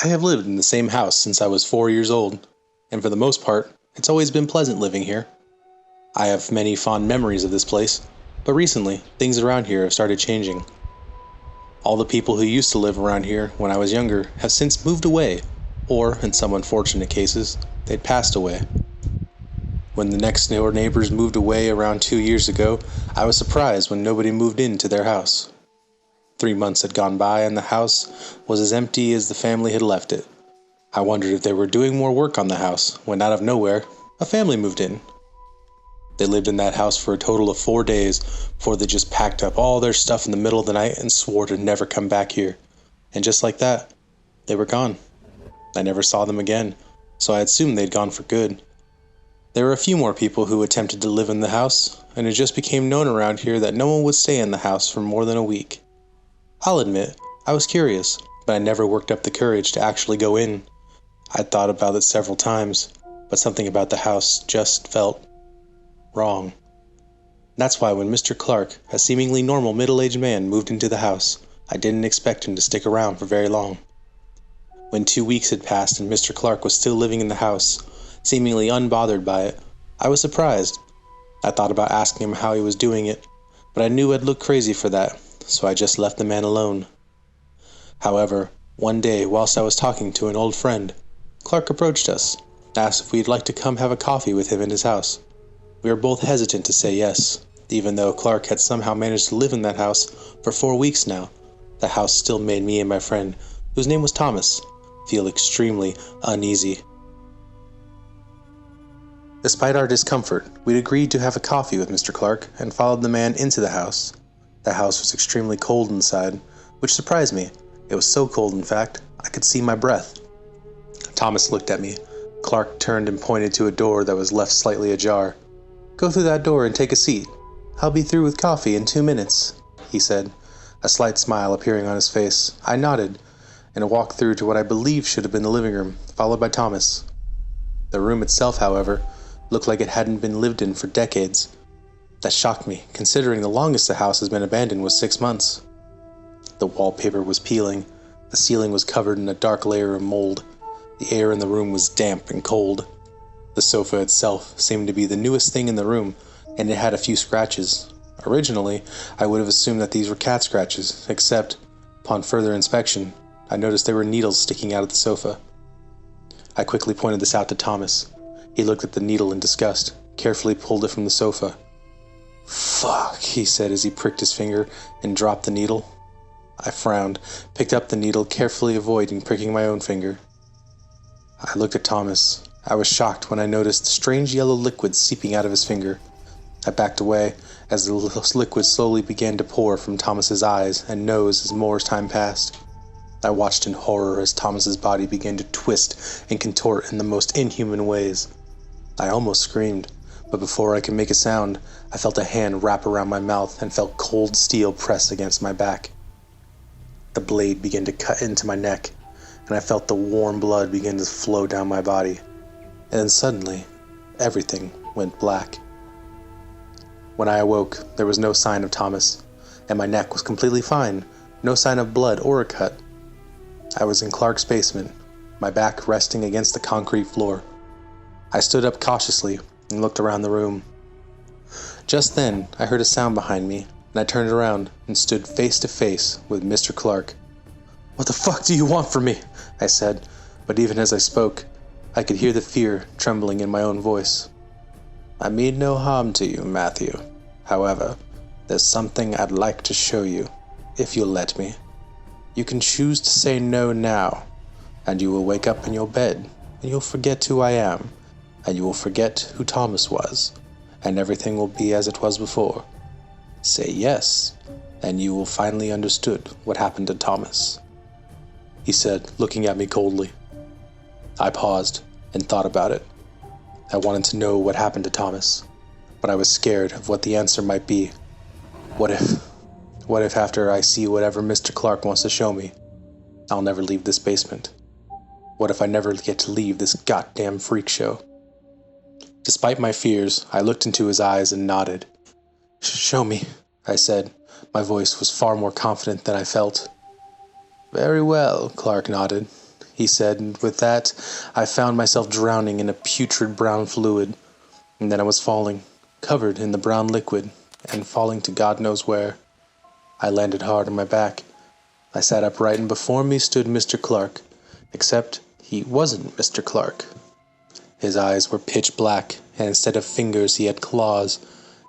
I have lived in the same house since I was 4 years old, and for the most part, it's always been pleasant living here. I have many fond memories of this place, but recently, things around here have started changing. All the people who used to live around here when I was younger have since moved away, or, in some unfortunate cases, they'd passed away. When the next door neighbors moved away around 2 years ago, I was surprised when nobody moved into their house. 3 months had gone by and the house was as empty as the family had left it. I wondered if they were doing more work on the house when, out of nowhere, a family moved in. They lived in that house for a total of 4 days before they just packed up all their stuff in the middle of the night and swore to never come back here. And just like that, they were gone. I never saw them again, so I assumed they'd gone for good. There were a few more people who attempted to live in the house, and it just became known around here that no one would stay in the house for more than a week. I'll admit, I was curious, but I never worked up the courage to actually go in. I'd thought about it several times, but something about the house just felt wrong. That's why when Mr. Clark, a seemingly normal middle-aged man, moved into the house, I didn't expect him to stick around for very long. When 2 weeks had passed and Mr. Clark was still living in the house, seemingly unbothered by it, I was surprised. I thought about asking him how he was doing it, but I knew I'd look crazy for that, so I just left the man alone. However, one day, whilst I was talking to an old friend, Clark approached us, asked if we'd like to come have a coffee with him in his house. We were both hesitant to say yes, even though Clark had somehow managed to live in that house for 4 weeks now. The house still made me and my friend, whose name was Thomas, feel extremely uneasy. Despite our discomfort, we'd agreed to have a coffee with Mr. Clark and followed the man into the house. The house was extremely cold inside, which surprised me. It was so cold, in fact, I could see my breath. Thomas looked at me. Clark turned and pointed to a door that was left slightly ajar. "Go through that door and take a seat. I'll be through with coffee in 2 minutes," he said, a slight smile appearing on his face. I nodded, and walked through to what I believe should have been the living room, followed by Thomas. The room itself, however, looked like it hadn't been lived in for decades. That shocked me, considering the longest the house has been abandoned was 6 months. The wallpaper was peeling, the ceiling was covered in a dark layer of mold, the air in the room was damp and cold. The sofa itself seemed to be the newest thing in the room, and it had a few scratches. Originally, I would have assumed that these were cat scratches, except, upon further inspection, I noticed there were needles sticking out of the sofa. I quickly pointed this out to Thomas. He looked at the needle in disgust, carefully pulled it from the sofa. "Fuck," he said as he pricked his finger and dropped the needle. I frowned, picked up the needle, carefully avoiding pricking my own finger. I looked at Thomas. I was shocked when I noticed strange yellow liquid seeping out of his finger. I backed away as the liquid slowly began to pour from Thomas's eyes and nose as more time passed. I watched in horror as Thomas's body began to twist and contort in the most inhuman ways. I almost screamed, but before I could make a sound, I felt a hand wrap around my mouth and felt cold steel press against my back. The blade began to cut into my neck, and I felt the warm blood begin to flow down my body. And then suddenly, everything went black. When I awoke, there was no sign of Thomas, and my neck was completely fine, no sign of blood or a cut. I was in Clark's basement, my back resting against the concrete floor. I stood up cautiously and looked around the room. Just then, I heard a sound behind me, and I turned around and stood face to face with Mr. Clark. "What the fuck do you want from me?" I said, but even as I spoke, I could hear the fear trembling in my own voice. "I mean no harm to you, Matthew. However, there's something I'd like to show you, if you'll let me. You can choose to say no now, and you will wake up in your bed, and you'll forget who I am, and you will forget who Thomas was, and everything will be as it was before. Say yes, and you will finally understood what happened to Thomas," he said, looking at me coldly. I paused and thought about it. I wanted to know what happened to Thomas, but I was scared of what the answer might be. What if after I see whatever Mr. Clark wants to show me, I'll never leave this basement? What if I never get to leave this goddamn freak show? Despite my fears, I looked into his eyes and nodded. "Show me," I said. My voice was far more confident than I felt. "Very well," Clark nodded. he said, and with that, I found myself drowning in a putrid brown fluid. And then I was falling, covered in the brown liquid, and falling to God knows where. I landed hard on my back. I sat upright, and before me stood Mr. Clark, except he wasn't Mr. Clark. His eyes were pitch black, and instead of fingers he had claws,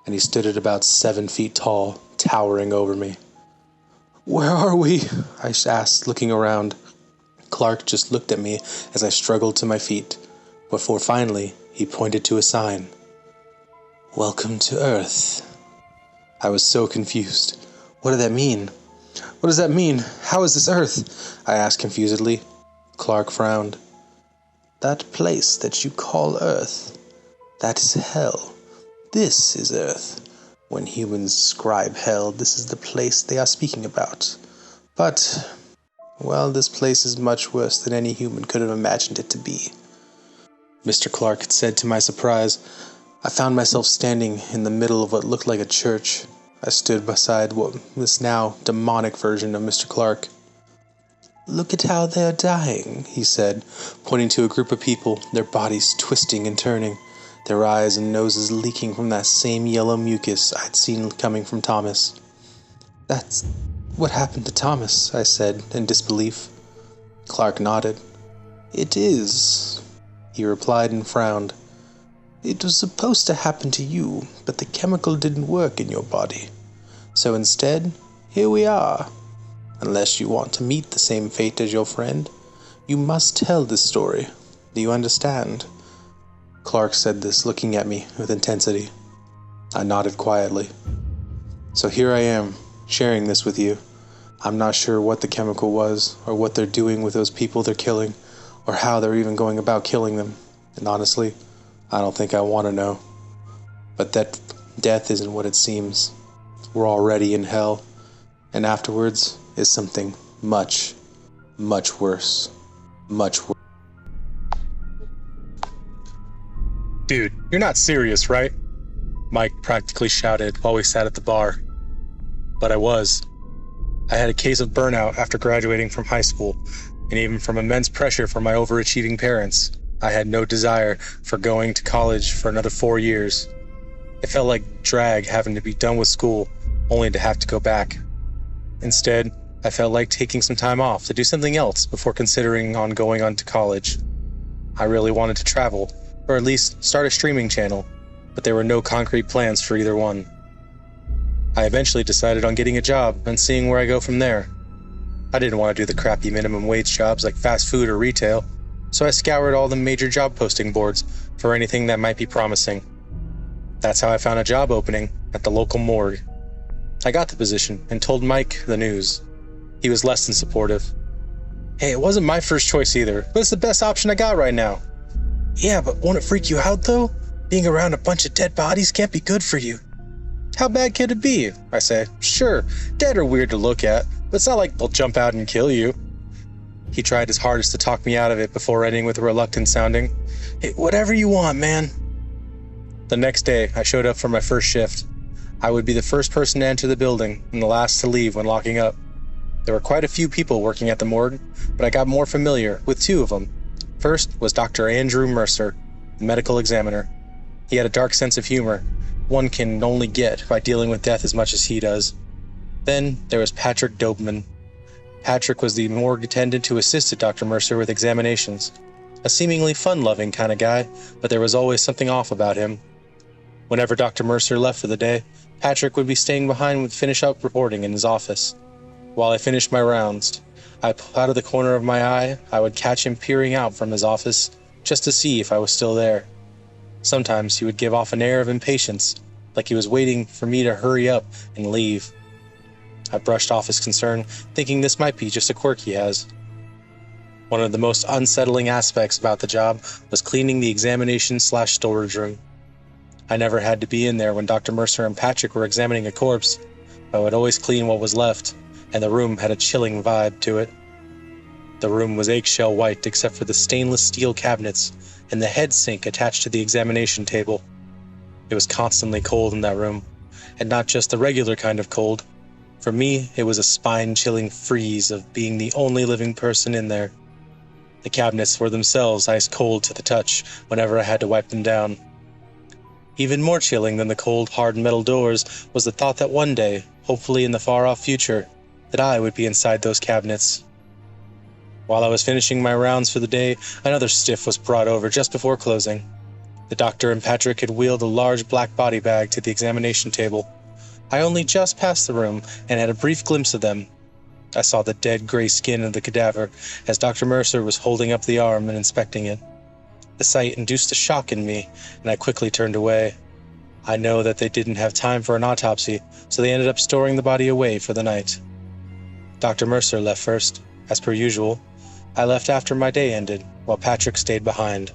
and he stood at about 7 feet tall, towering over me. "Where are we?" I asked, looking around. Clark just looked at me as I struggled to my feet, before finally he pointed to a sign. "Welcome to Earth." I was so confused. What did that mean? What does that mean? How is this Earth? I asked confusedly. Clark frowned. "That place that you call Earth, that is hell. This is Earth. When humans describe hell, this is the place they are speaking about. But, well, this place is much worse than any human could have imagined it to be." Mr. Clark had said to my surprise. I found myself standing in the middle of what looked like a church. I stood beside what was now demonic version of Mr. Clark. "Look at how they're dying," he said, pointing to a group of people, their bodies twisting and turning, their eyes and noses leaking from that same yellow mucus I'd seen coming from Thomas. "That's what happened to Thomas," I said in disbelief. Clark nodded. "It is," he replied and frowned. "It was supposed to happen to you, but the chemical didn't work in your body. So instead, here we are. Unless you want to meet the same fate as your friend, you must tell this story. Do you understand?" Clark said this, looking at me with intensity. I nodded quietly. "So here I am, sharing this with you. I'm not sure what the chemical was, or what they're doing with those people they're killing, or how they're even going about killing them. And honestly, I don't think I want to know. But that death isn't what it seems. We're already in hell, and afterwards is something much, much worse. Much worse." "Dude, you're not serious, right?" Mike practically shouted while we sat at the bar. But I was. I had a case of burnout after graduating from high school, and even from immense pressure from my overachieving parents, I had no desire for going to college for another 4 years. It felt like drag having to be done with school, only to have to go back. Instead, I felt like taking some time off to do something else before considering on going on to college. I really wanted to travel, or at least start a streaming channel, but there were no concrete plans for either one. I eventually decided on getting a job and seeing where I go from there. I didn't want to do the crappy minimum wage jobs like fast food or retail, so I scoured all the major job posting boards for anything that might be promising. That's how I found a job opening at the local morgue. I got the position and told Mike the news. He was less than supportive. "Hey, it wasn't my first choice either, but it's the best option I got right now." "Yeah, but won't it freak you out though? Being around a bunch of dead bodies can't be good for you." "How bad could it be?" I said. "Sure, dead are weird to look at, but it's not like they'll jump out and kill you." He tried his hardest to talk me out of it before ending with a reluctant sounding, "Hey, whatever you want, man." The next day, I showed up for my first shift. I would be the first person to enter the building and the last to leave when locking up. There were quite a few people working at the morgue, but I got more familiar with 2 of them. First was Dr. Andrew Mercer, the medical examiner. He had a dark sense of humor, one can only get by dealing with death as much as he does. Then there was Patrick Doberman. Patrick was the morgue attendant who assisted Dr. Mercer with examinations. A seemingly fun-loving kind of guy, but there was always something off about him. Whenever Dr. Mercer left for the day, Patrick would be staying behind with finish up reporting in his office. While I finished my rounds, out of the corner of my eye, I would catch him peering out from his office just to see if I was still there. Sometimes he would give off an air of impatience, like he was waiting for me to hurry up and leave. I brushed off his concern, thinking this might be just a quirk he has. One of the most unsettling aspects about the job was cleaning the examination/storage room. I never had to be in there when Dr. Mercer and Patrick were examining a corpse. I would always clean what was left, and the room had a chilling vibe to it. The room was eggshell white except for the stainless steel cabinets and the head sink attached to the examination table. It was constantly cold in that room, and not just the regular kind of cold. For me, it was a spine-chilling freeze of being the only living person in there. The cabinets were themselves ice cold to the touch whenever I had to wipe them down. Even more chilling than the cold, hard metal doors was the thought that one day, hopefully in the far-off future, that I would be inside those cabinets. While I was finishing my rounds for the day, another stiff was brought over just before closing. The doctor and Patrick had wheeled a large black body bag to the examination table. I only just passed the room and had a brief glimpse of them. I saw the dead gray skin of the cadaver as Dr. Mercer was holding up the arm and inspecting it. The sight induced a shock in me, and I quickly turned away. I know that they didn't have time for an autopsy, so they ended up storing the body away for the night. Dr. Mercer left first, as per usual. I left after my day ended, while Patrick stayed behind.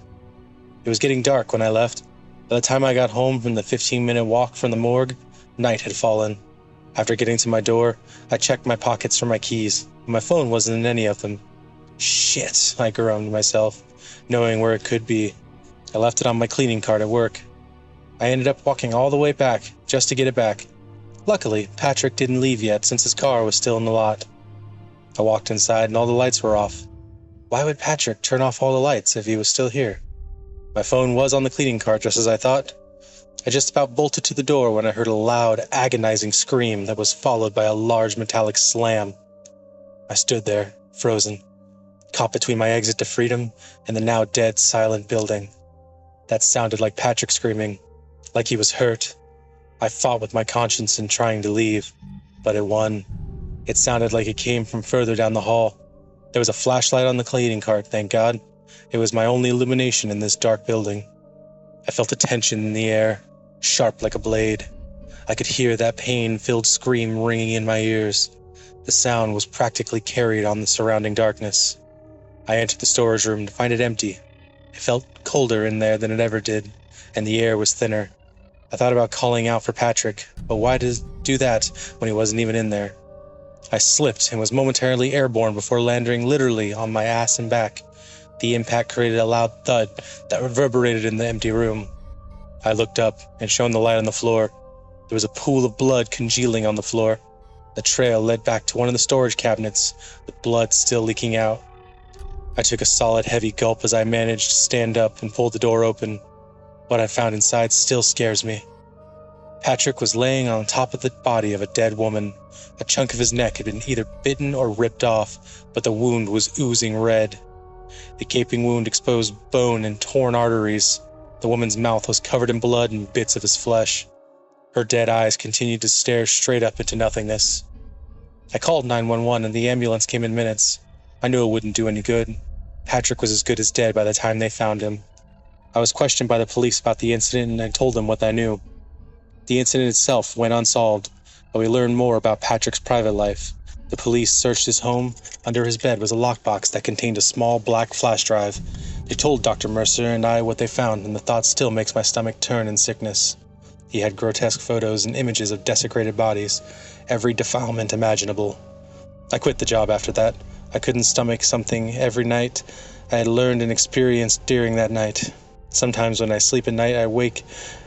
It was getting dark when I left. By the time I got home from the 15-minute walk from the morgue, night had fallen. After getting to my door, I checked my pockets for my keys, but my phone wasn't in any of them. Shit, I groaned to myself, knowing where it could be. I left it on my cleaning cart at work. I ended up walking all the way back, just to get it back. Luckily, Patrick didn't leave yet since his car was still in the lot. I walked inside and all the lights were off. Why would Patrick turn off all the lights if he was still here? My phone was on the cleaning cart just as I thought. I just about bolted to the door when I heard a loud, agonizing scream that was followed by a large metallic slam. I stood there, frozen, caught between my exit to freedom and the now dead, silent building. That sounded like Patrick screaming, like he was hurt. I fought with my conscience in trying to leave, but it won. It sounded like it came from further down the hall. There was a flashlight on the cleaning cart, thank God. It was my only illumination in this dark building. I felt a tension in the air, sharp like a blade. I could hear that pain-filled scream ringing in my ears. The sound was practically carried on the surrounding darkness. I entered the storage room to find it empty. It felt colder in there than it ever did, and the air was thinner. I thought about calling out for Patrick, but why do that when he wasn't even in there? I slipped and was momentarily airborne before landing literally on my ass and back. The impact created a loud thud that reverberated in the empty room. I looked up and shone the light on the floor. There was a pool of blood congealing on the floor. The trail led back to one of the storage cabinets, with blood still leaking out. I took a solid heavy gulp as I managed to stand up and pull the door open. What I found inside still scares me. Patrick was laying on top of the body of a dead woman. A chunk of his neck had been either bitten or ripped off, but the wound was oozing red. The gaping wound exposed bone and torn arteries. The woman's mouth was covered in blood and bits of his flesh. Her dead eyes continued to stare straight up into nothingness. I called 911 and the ambulance came in minutes. I knew it wouldn't do any good. Patrick was as good as dead by the time they found him. I was questioned by the police about the incident and I told them what I knew. The incident itself went unsolved, but we learned more about Patrick's private life. The police searched his home. Under his bed was a lockbox that contained a small black flash drive. They told Dr. Mercer and I what they found, and the thought still makes my stomach turn in sickness. He had grotesque photos and images of desecrated bodies, every defilement imaginable. I quit the job after that. I couldn't stomach something every night I had learned and experienced during that night. Sometimes when I sleep at night, I wake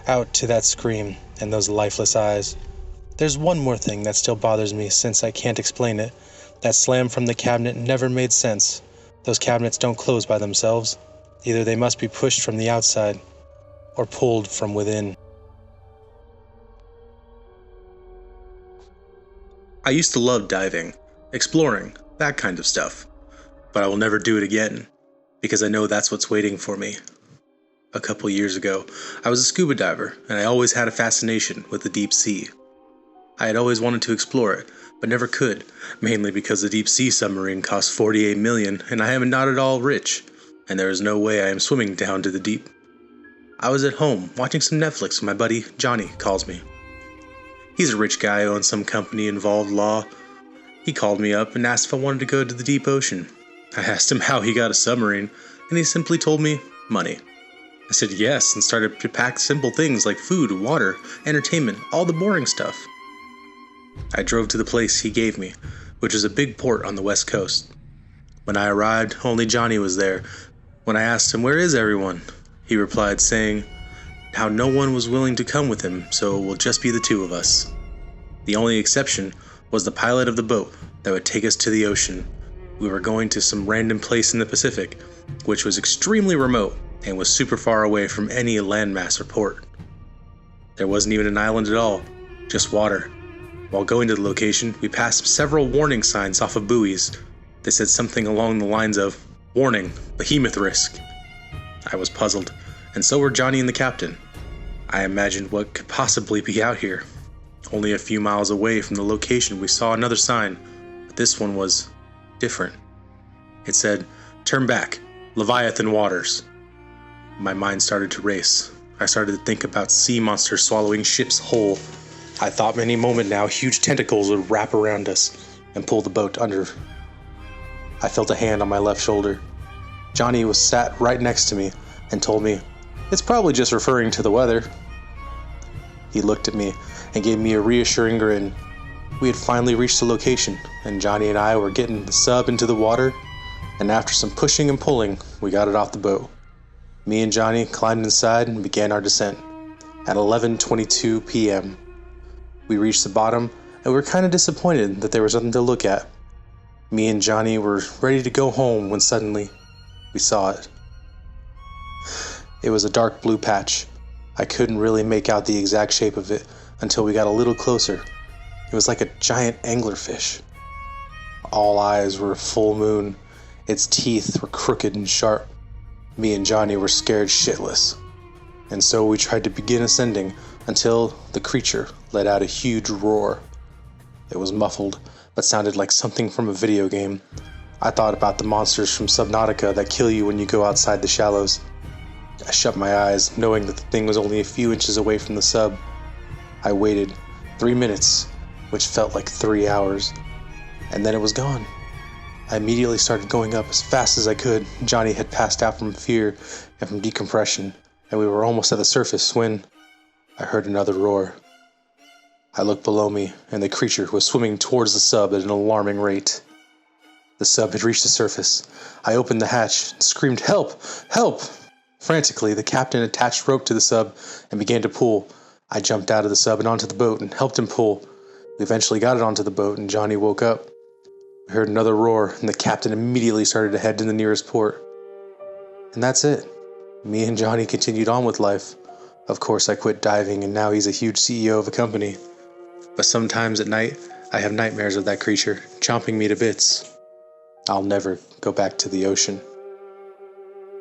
out to that scream and those lifeless eyes. There's one more thing that still bothers me since I can't explain it. That slam from the cabinet never made sense. Those cabinets don't close by themselves. Either they must be pushed from the outside or pulled from within. I used to love diving, exploring, that kind of stuff. But I will never do it again, because I know that's what's waiting for me. A couple years ago, I was a scuba diver, and I always had a fascination with the deep sea. I had always wanted to explore it, but never could, mainly because the deep sea submarine cost $48 million, and I am not at all rich, and there is no way I am swimming down to the deep. I was at home, watching some Netflix when my buddy, Johnny, calls me. He's a rich guy who owns some company involved law. He called me up and asked if I wanted to go to the deep ocean. I asked him how he got a submarine, and he simply told me, money. I said yes, and started to pack simple things like food, water, entertainment, all the boring stuff. I drove to the place he gave me, which was a big port on the west coast. When I arrived, only Johnny was there. When I asked him, "Where is everyone?" he replied saying how no one was willing to come with him, so it will just be the two of us. The only exception was the pilot of the boat that would take us to the ocean. We were going to some random place in the Pacific, which was extremely remote and was super far away from any landmass or port. There wasn't even an island at all, just water. While going to the location, we passed several warning signs off of buoys. They said something along the lines of, "Warning, behemoth risk." I was puzzled, and so were Johnny and the captain. I imagined what could possibly be out here. Only a few miles away from the location we saw another sign, but this one was different. It said, "Turn back, Leviathan waters." My mind started to race. I started to think about sea monsters swallowing ships whole. I thought any moment now huge tentacles would wrap around us and pull the boat under. I felt a hand on my left shoulder. Johnny was sat right next to me and told me, "It's probably just referring to the weather." He looked at me and gave me a reassuring grin. We had finally reached the location, and Johnny and I were getting the sub into the water, and after some pushing and pulling, we got it off the boat. Me and Johnny climbed inside and began our descent. At 11:22 p.m., we reached the bottom, and we were kind of disappointed that there was nothing to look at. Me and Johnny were ready to go home when suddenly we saw it. It was a dark blue patch. I couldn't really make out the exact shape of it until we got a little closer. It was like a giant anglerfish. All eyes were full moon. Its teeth were crooked and sharp. Me and Johnny were scared shitless. And so we tried to begin ascending until the creature let out a huge roar. It was muffled, but sounded like something from a video game. I thought about the monsters from Subnautica that kill you when you go outside the shallows. I shut my eyes, knowing that the thing was only a few inches away from the sub. I waited 3 minutes, which felt like 3 hours, and then it was gone. I immediately started going up as fast as I could. Johnny had passed out from fear and from decompression, and we were almost at the surface when I heard another roar. I looked below me, and the creature was swimming towards the sub at an alarming rate. The sub had reached the surface. I opened the hatch and screamed, "Help! Help!" Frantically, the captain attached rope to the sub and began to pull. I jumped out of the sub and onto the boat and helped him pull. We eventually got it onto the boat, and Johnny woke up. We heard another roar, and the captain immediately started to head to the nearest port. And that's it. Me and Johnny continued on with life. Of course, I quit diving, and now he's a huge CEO of a company. But sometimes at night, I have nightmares of that creature, chomping me to bits. I'll never go back to the ocean.